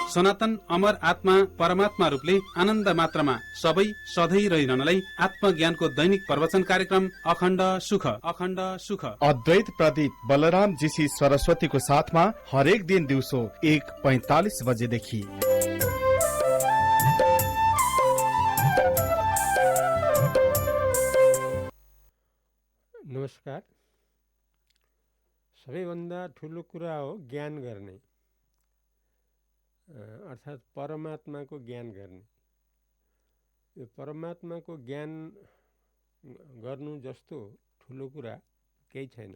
सनातन अमर आत्मा परमात्मा रूपले आनन्द मात्रामा सबै सधैँ रहिरहनलाई आत्मज्ञानको दैनिक प्रवचन कार्यक्रम अखण्ड सुख अद्वैत प्रदीप बलराम जीसी सरस्वतीको साथमा हरेक दिन दिउँसो 1:45 बजेदेखि। नमस्कार। सबैभन्दा ठुलो कुरा हो ज्ञान गर्ने, अर्थात् परमात्माको ज्ञान गर्ने। यो परमात्माको ज्ञान गर्नु जस्तो ठुलो कुरा केही छैन।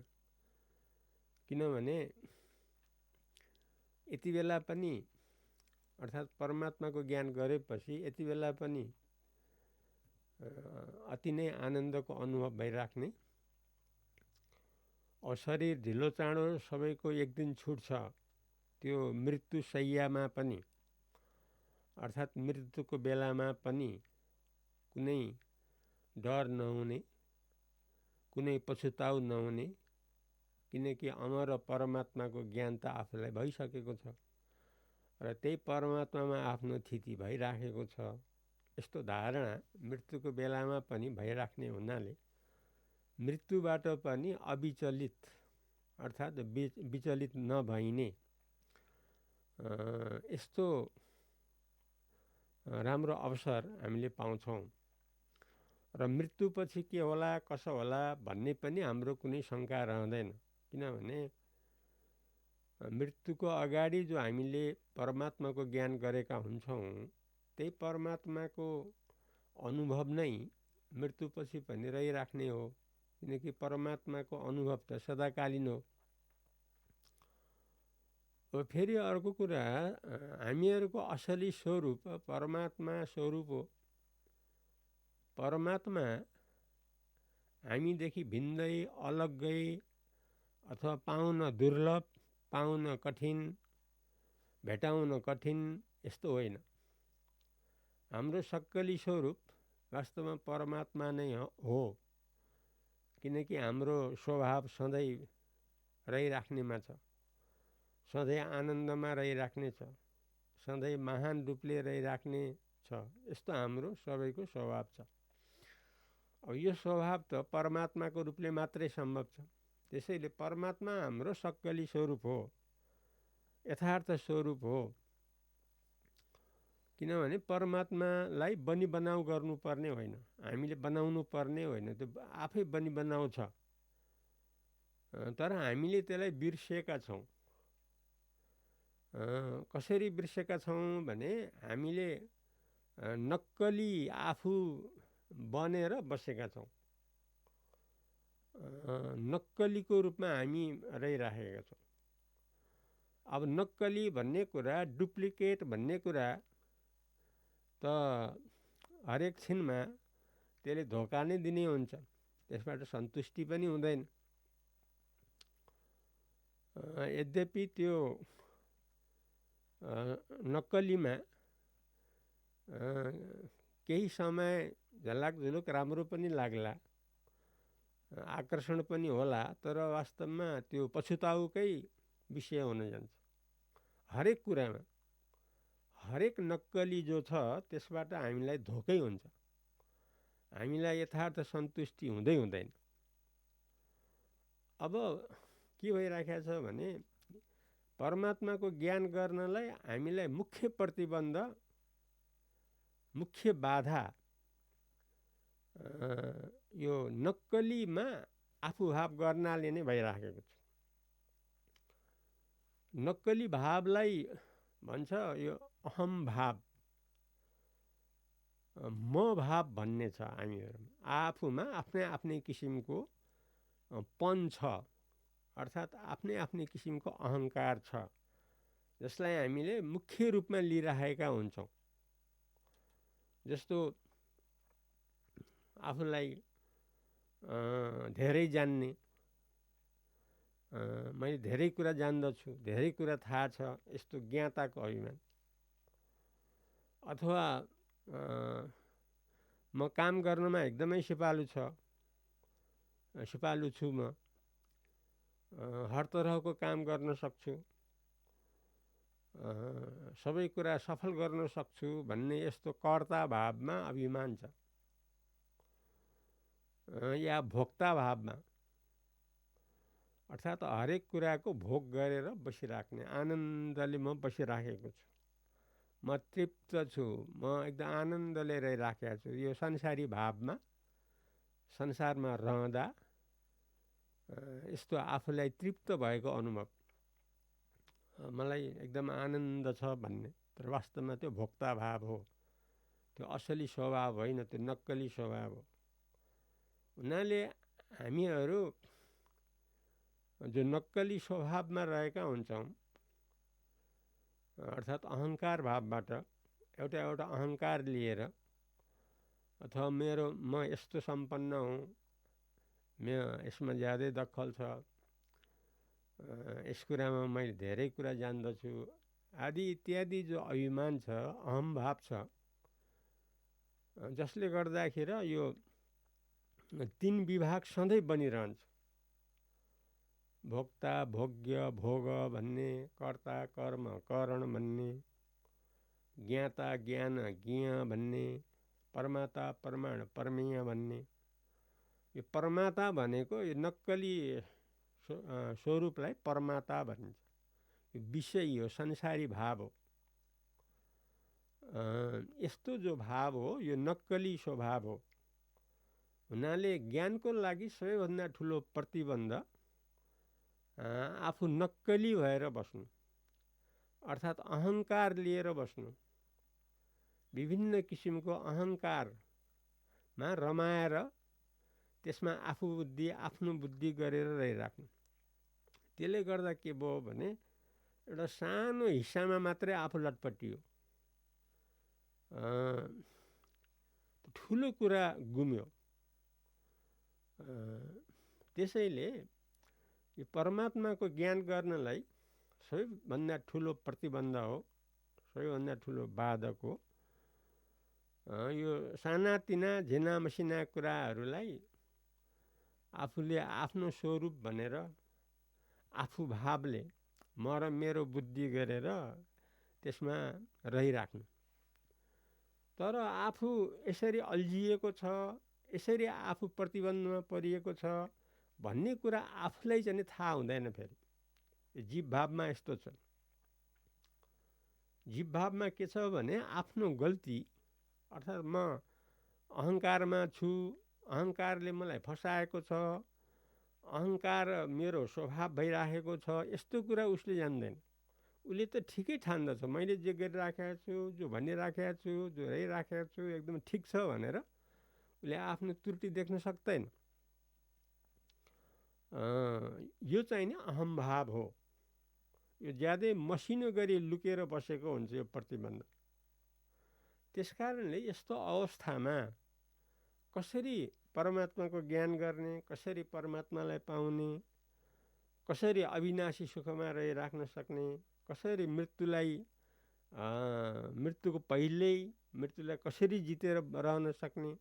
किनभने यति बेला पनि अर्थात् परमात्माको ज्ञान गरेपछि यति बेला पनि अति नै आनन्दको अनुभव भइराख्ने। शरीर ढिलो चाँडो सबैको एक दिन छुट्छ, त्यो मृत्यु शय्यामा पनि अर्थात् मृत्युको बेलामा पनि कुनै डर नहुने, कुनै पछुताउ नहुने, किनकि अमर परमात्माको ज्ञान त आफूलाई भइसकेको छ र त्यही परमात्मामा आफ्नो स्थिति भइराखेको छ। यस्तो धारणा मृत्युको बेलामा पनि भइराख्ने हुनाले मृत्युबाट पनि अविचलित अर्थात् विचलित नभइने यस्तो राम्रो अवसर हामीले पाउँछौँ। र मृत्युपछि के होला कसो होला भन्ने पनि हाम्रो कुनै शङ्का रहँदैन। किनभने मृत्युको अगाडि जो हामीले परमात्माको ज्ञान गरेका हुन्छौँ त्यही परमात्माको अनुभव नै मृत्युपछि पनि रहिराख्ने हो। किनकि परमात्माको अनुभव त सदाकालीन हो। फेरि अर्को कुरा, हामीहरूको असली स्वरूप परमात्मा स्वरूप हो। परमात्मा हामीदेखि भिन्दै अलग्गै अथवा पाउन दुर्लभ, पाउन कठिन, भेटाउन कठिन यस्तो होइन। हाम्रो सक्कली स्वरूप वास्तवमा परमात्मा नै हो। किनकि हाम्रो स्वभाव सधैँ रहिराख्नेमा छ, सधैँ आनन्दमा रहिराख्ने छ, सधैँ महान रूपले रहिराख्ने छ। यस्तो हाम्रो सबैको स्वभाव छ। अब यो स्वभाव त परमात्माको रूपले मात्रै सम्भव छ। त्यसैले परमात्मा हाम्रो सक्कली स्वरूप हो, यथार्थ स्वरूप हो। किनभने परमात्मालाई बनी बनाउ गर्नुपर्ने होइन, हामीले बनाउनु पर्ने होइन, त्यो आफै बनी बनाउ छ। तर हामीले त्यसलाई बिर्सेका छौँ। कसरी बिर्सेका छौँ भने हामीले नक्कली आफू बनेर बसेका छौँ। नक्कलीको रूपमा हामी रहिराखेका छौँ। अब नक्कली भन्ने कुरा, डुप्लिकेट भन्ने कुरा त हरेक छिनमा त्यसले धोका नै दिने हुन्छ, त्यसबाट सन्तुष्टि पनि हुँदैन। यद्यपि त्यो नक्कलीमा केही समय झलकझुलुक राम्रो पनि लाग्ला, आकर्षण पनि होला, तर वास्तवमा त्यो पछुताउकै विषय हुन जान्छ। हरेक कुरामा हरेक नक्कली जो छ त्यसबाट हामीलाई धोकै हुन्छ, हामीलाई यथार्थ सन्तुष्टि हुँदैन। अब के भइराखेको छ भने परमात्माको ज्ञान गर्नलाई हामीलाई मुख्य प्रतिबन्ध, मुख्य बाधा यो नक्कलीमा आफू भाव गर्नाले नै भइराखेको छ। नक्कली भावलाई भन्छ यो अहम भाव, म भाव भन्ने छ हामीहरूमा। आफूमा आफ्नै किसिमको पन छ, अर्थात् आफ्नै किसिमको अहङ्कार छ, जसलाई हामीले मुख्य रूपमा लिइराखेका हुन्छौँ। जस्तो आफूलाई धेरै जान्ने, मैले धेरै कुरा जान्दछु, धेरै कुरा थाहा छ, यस्तो ज्ञाताको अभिमान। अथवा म काम गर्नमा एकदमै सिपालु छु, म हर तरहको काम गर्न सक्छु, सबै कुरा सफल गर्न सक्छु भन्ने यस्तो कर्ता भावमा अभिमान छ, या भोक्ता भावमा, अर्थात् हरेक कुराको भोग गरेर बसिराख्ने, आनन्दले म बसिराखेको छु, म तृप्त छु, म एकदम आनन्दले रहिराखेको छु, यो संसारी भावमा संसारमा रहँदा यस्तो आफूलाई तृप्त भएको अनुभव, मलाई एकदम आनन्द छ भन्ने, तर वास्तवमा त्यो भोक्ता भाव हो, त्यो असली स्वभाव होइन, त्यो नक्कली स्वभाव हो। हुनाले हामीहरू जो नक्कली स्वभावमा रहेका हुन्छौँ, अर्थात् अहङ्कार भावबाट एउटा अहङ्कार लिएर, अथवा म यस्तो सम्पन्न हुँ, यसमा ज्यादै दखल छ, यस कुरामा मैले धेरै कुरा जान्दछु आदि इत्यादि जो अभिमान छ, अहम भाव छ, जसले गर्दाखेरि यो 3 विभाग सधैँ बनिरहन्छ। भोक्ता, भोग्य, भोग भन्ने, कर्ता, कर्म, करण भन्ने, ज्ञाता, ज्ञान, ज्ञेय भन्ने, परमाता, प्रमाण, प्रमेय भन्ने। यो परमाता भनेको यो नक्कली स्वरूपलाई परमाता भनिन्छ। यो विषय हो, संसारी भाव हो। यस्तो जो भाव हो यो नक्कली स्वभाव हो। हुनाले ज्ञानको लागि सबैभन्दा ठुलो प्रतिबन्ध आफू नक्कली भएर बस्नु, अर्थात् अहङ्कार लिएर बस्नु, विभिन्न किसिमको अहङ्कारमा रमाएर त्यसमा आफ्नो बुद्धि गरेर रहिराख्नु। त्यसले गर्दा के भयो भने एउटा सानो हिस्सामा मात्रै आफू लटपटियो, ठुलो कुरा गुम्यो। त्यसैले यो परमात्माको ज्ञान गर्नलाई सबैभन्दा ठुलो प्रतिबन्ध हो, सबैभन्दा ठुलो बाधक हो। यो सानातिना झिना मसिना कुराहरूलाई आफूले आफ्नो स्वरूप भनेर आफू भावले म र मेरो बुद्धि गरेर त्यसमा रहिराख्नु। तर आफू यसरी अल्झिएको छ, यसरी आफू प्रतिबन्धमा परिएको छ भन्ने कुरा आफूलाई चाहिँ थाहा हुँदैन। फेरि जीव भावमा यस्तो छ। जीव भावमा के छ भने आफ्नो गल्ती, अर्थात् म अहङ्कारमा छु, अहङ्कारले मलाई फसाएको छ, अहङ्कार मेरो स्वभाव भइराखेको छ, यस्तो कुरा उसले जान्दैन। उसले त ठिकै ठान्दछ, मैले जे गरिराखेको छु, जो भनिराखेको छु, जो रहिराखेको छु एकदम ठिक छ भनेर उसले आफ्नो त्रुटि देख्न सक्दैन। यो चाहिँ नि अहम भाव हो। यो ज्यादै मसिनो गरी लुकेर बसेको हुन्छ यो प्रतिबन्ध। त्यसकारणले यस्तो अवस्थामा कसरी परमात्माको ज्ञान गर्ने, कसरी परमात्मालाई पाउने, कसरी अविनाशी सुखमा रहिराख्न सक्ने, कसरी मृत्युको पहिल्यै मृत्युलाई कसरी जितेर रहन सक्ने,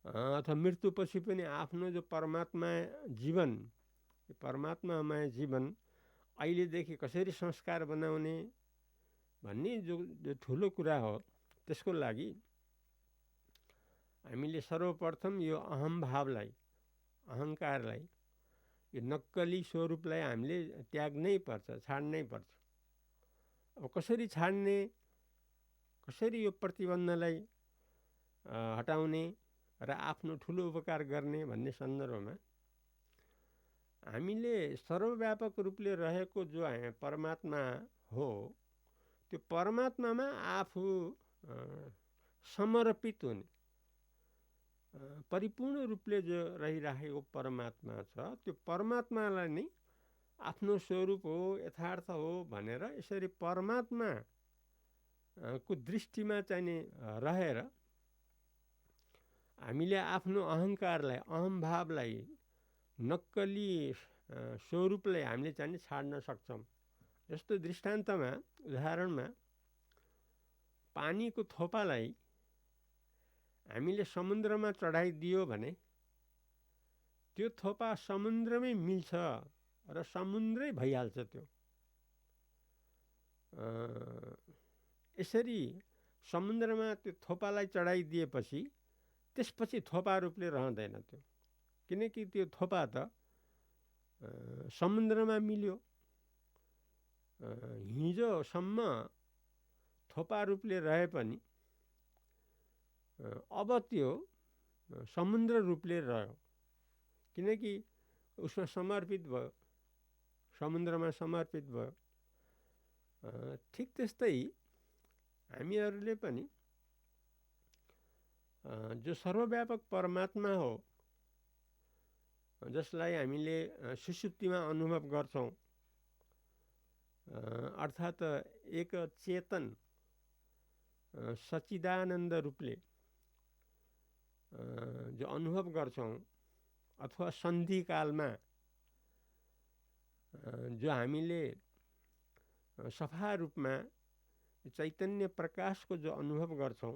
अथवा मृत्युपछि पनि आफ्नो जो परमात्मा जीवन, परमात्मामय जीवन अहिलेदेखि कसरी संस्कार बनाउने भन्ने जो ठुलो कुरा हो। त्यसको लागि हामीले सर्वप्रथम यो अहम भावलाई, अहङ्कारलाई, यो नक्कली स्वरूपलाई हामीले त्याग्नै पर्छ, छाड्नै पर्छ। अब कसरी छाड्ने, कसरी यो प्रतिबन्धलाई हटाउने र आफ्नो ठुलो उपकार गर्ने भन्ने सन्दर्भमा हामीले सर्वव्यापक रूपले रहेको जो परमात्मा हो, त्यो परमात्मामा आफू समर्पित हुने, परिपूर्ण रूपले जो रहिराखेको परमात्मा छ, त्यो परमात्मालाई नै आफ्नो स्वरूप हो, यथार्थ हो भनेर यसरी परमात्मा को दृष्टिमा चाहिँ रहेर हामीले आफ्नो अहङ्कारलाई, अहम भावलाई, नक्कली स्वरूपलाई हामीले चाहिँ छाड्न सक्छौँ। जस्तो दृष्टान्तमा, उदाहरणमा पानीको थोपालाई हामीले समुद्रमा चढाइदियो भने त्यो थोपा समुद्रमै मिल्छ र समुद्रै भइहाल्छ। त्यो यसरी समुद्रमा त्यो थोपालाई चढाइदिएपछि त्यसपछि थोपा रूपले रहँदैन त्यो, किनकि त्यो थोपा त समुद्रमा मिल्यो। हिजोसम्म थोपा रूपले रहे पनि अब त्यो समुद्र रूपले रह्यो, किनकि उसमा समर्पित भयो, समुद्रमा समर्पित भयो। ठिक त्यस्तै हामीहरूले पनि जो सर्वव्यापक परमात्मा हो, जसलाई हामीले सुषुप्तिमा अनुभव गर्छौँ, अर्थात् एक चेतन सच्चिदानन्द रूपले जो अनुभव गर्छौँ, अथवा सन्धिकालमा जो हामीले सफा रूपमा चैतन्य प्रकाशको जो अनुभव गर्छौँ,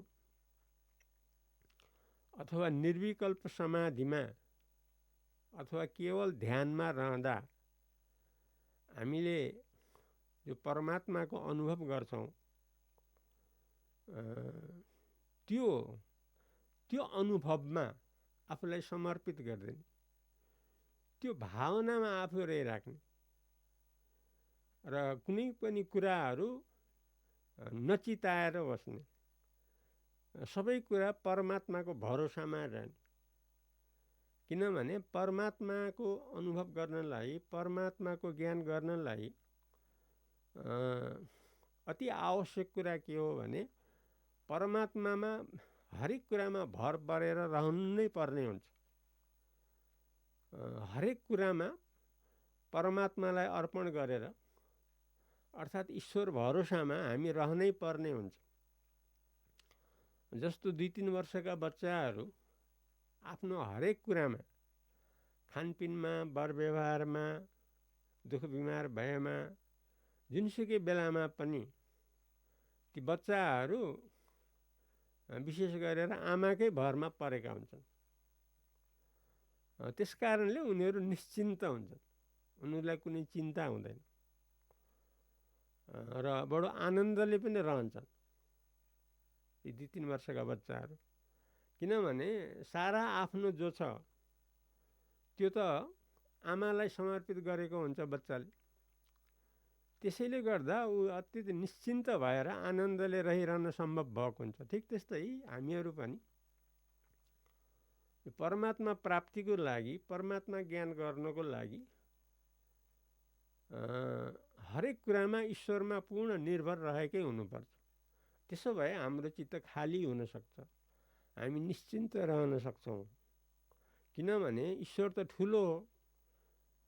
अथवा निर्विकल्प समाधिमा अथवा केवल ध्यानमा रहँदा हामीले जो परमात्माको अनुभव गर्छौँ, त्यो अनुभवमा आफूलाई समर्पित गर्दैन, त्यो भावनामा आफू रहिराख्ने र कुनै पनि कुराहरू नचिताएर बस्ने, सबै कुरा परमात्माको भरोसामा रहने। किनभने परमात्माको अनुभव गर्नलाई, परमात्माको ज्ञान गर्नलाई अति आवश्यक कुरा के हो भने परमात्मामा हरेक कुरामा भर परेर रहनु नै पर्ने हुन्छ। हरेक कुरामा परमात्मालाई अर्पण गरेर अर्थात् ईश्वर भरोसामा हामी रहनै पर्ने हुन्छ। जस्तो 2-3 वर्षका बच्चाहरू आफ्नो हरेक कुरामा, खानपिनमा, वर व्यवहारमा, दुःख बिमार भएमा, जुनसुकै बेलामा पनि ती बच्चाहरू विशेष गरेर आमाकै भरमा परेका हुन्छन्। त्यसकारणले उनीहरू निश्चिन्त हुन्छन्, उनीहरूलाई कुनै चिन्ता हुँदैन र बडो आनन्दले पनि रहन्छन् यी 2-3 वर्षका बच्चाहरू। किनभने सारा आफ्नो जो छ त्यो त आमालाई समर्पित गरेको हुन्छ बच्चाले। त्यसैले गर्दा ऊ अत्यन्त निश्चिन्त भएर आनन्दले रहिरहन सम्भव भएको हुन्छ। ठिक त्यस्तै हामीहरू पनि परमात्मा प्राप्तिको लागि, परमात्मा ज्ञान गर्नको लागि हरेक कुरामा ईश्वरमा पूर्ण निर्भर रहेकै हुनुपर्छ। त्यसो भए हाम्रो चित्त खाली हुन सक्छ, हामी निश्चिन्त रहन सक्छौँ। किनभने ईश्वर त ठुलो हो,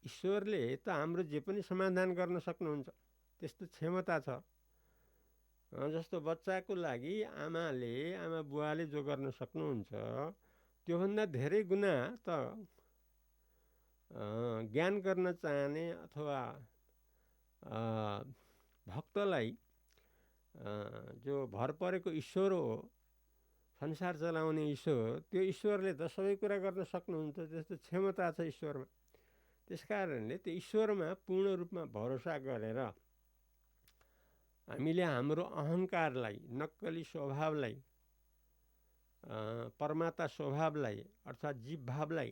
ईश्वरले त हाम्रो जे पनि समाधान गर्न सक्नुहुन्छ, त्यस्तो क्षमता छ। जस्तो बच्चाको लागि आमा बुवाले जो गर्न सक्नुहुन्छ त्योभन्दा धेरै गुणा त ज्ञान गर्न चाहने अथवा भक्तलाई जो भर परेको ईश्वर हो, संसार चलाउने ईश्वर, त्यो ईश्वरले त सबै कुरा गर्न सक्नुहुन्छ, त्यस्तो क्षमता छ ईश्वरमा। त्यसकारणले त्यो ईश्वरमा पूर्ण रूपमा भरोसा गरेर हामीले हाम्रो अहङ्कारलाई, नक्कली स्वभावलाई, परमात्मा स्वभावलाई अर्थात् जीव भावलाई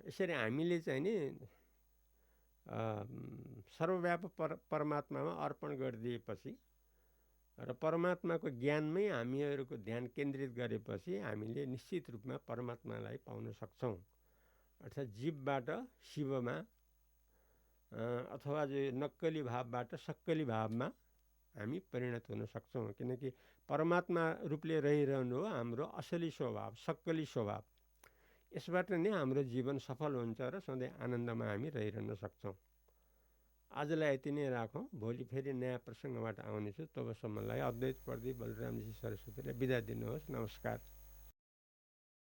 यसरी हामीले चाहिँ नि सर्वव्यापक परमात्मामा अर्पण गरिदिएपछि र परमात्माको ज्ञानमै हामीहरूको ध्यान केन्द्रित गरेपछि हामीले निश्चित रूपमा परमात्मालाई पाउन सक्छौँ। अर्थात् जीवबाट शिवमा अथवा जो नक्कली भावबाट सक्कली भावमा हामी परिणत हुन सक्छौँ। किनकि परमात्मा रूपले रहिरहनु हो हाम्रो असली स्वभाव, सक्कली स्वभाव। यसबाट नै हाम्रो जीवन सफल हुन्छ र सधैँ आनन्दमा हामी रहिरहन सक्छौँ। आजलाई यति नै राखौँ, भोलि फेरि नयाँ प्रसङ्गबाट आउनेछु। तबसम्मलाई अद्वैत प्रदीप बलरामजी सरस्वतीले बिदा दिनुहोस्। नमस्कार।